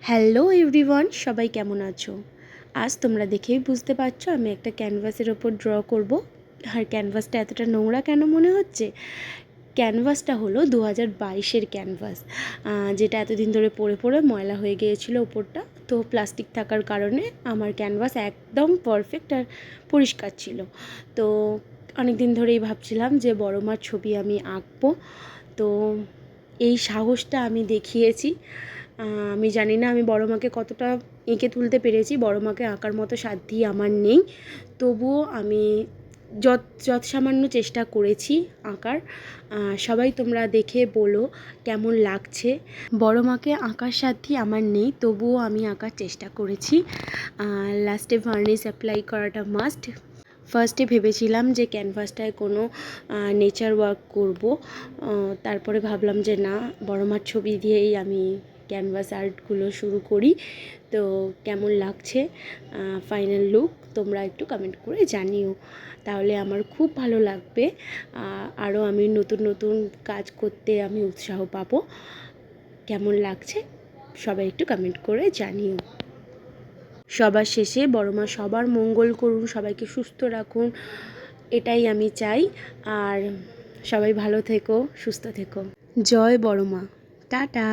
Hello everyone, সবাই কেমন আছো? আজ তোমরা দেখেই বুঝতে পারছো আমি একটা ক্যানভাসের ওপর ড্র করব। আর ক্যানভাসটা এতটা নোংরা কেন মনে হচ্ছে? ক্যানভাসটা হলো 2022-এর ক্যানভাস, যেটা এতদিন ধরে পড়ে পড়ে ময়লা হয়ে গিয়েছিলো ওপরটা। তো প্লাস্টিক থাকার কারণে আমার ক্যানভাস একদম পারফেক্ট আর পরিষ্কার ছিল। তো অনেক দিন ধরেই ভাবছিলাম যে বড় মার ছবি আমি আঁকবো। তো এই সাহসটা আমি দেখিয়েছি। আমি জানি না আমি বড় মাকে কতটা এঁকে তুলতে পেরেছি, বড় মাকে আঁকার মতো সাধ্যি আমার নেই। তবুও আমি যৎ সামান্য চেষ্টা করেছি আঁকার। সবাই তোমরা দেখে বলো কেমন লাগছে। বড় মাকে আঁকার সাধ্যি আমার নেই, তবুও আমি আঁকার চেষ্টা করেছি। লাস্টে ভার্নিশ অ্যাপ্লাই করাটা মাস্ট। ফার্স্টে ভেবেছিলাম যে ক্যানভাসটায় কোনো নেচার ওয়ার্ক করব, তারপরে ভাবলাম যে না, বড় মার ছবি দিয়েই আমি ক্যানভাস আর্টগুলো শুরু করি। তো কেমন লাগছে ফাইনাল লুক তোমরা একটু কমেন্ট করে জানিও, তাহলে আমার খুব ভালো লাগবে। আরও আমি নতুন নতুন কাজ করতে আমি উৎসাহ পাবো। কেমন লাগছে সবাই একটু কমেন্ট করে জানিও। সবার শেষে বড় মা সবার মঙ্গল করুন, সবাইকে সুস্থ রাখুন, এটাই আমি চাই। আর সবাই ভালো থেকো, সুস্থ থেকো। জয় বড় মা। টাটা।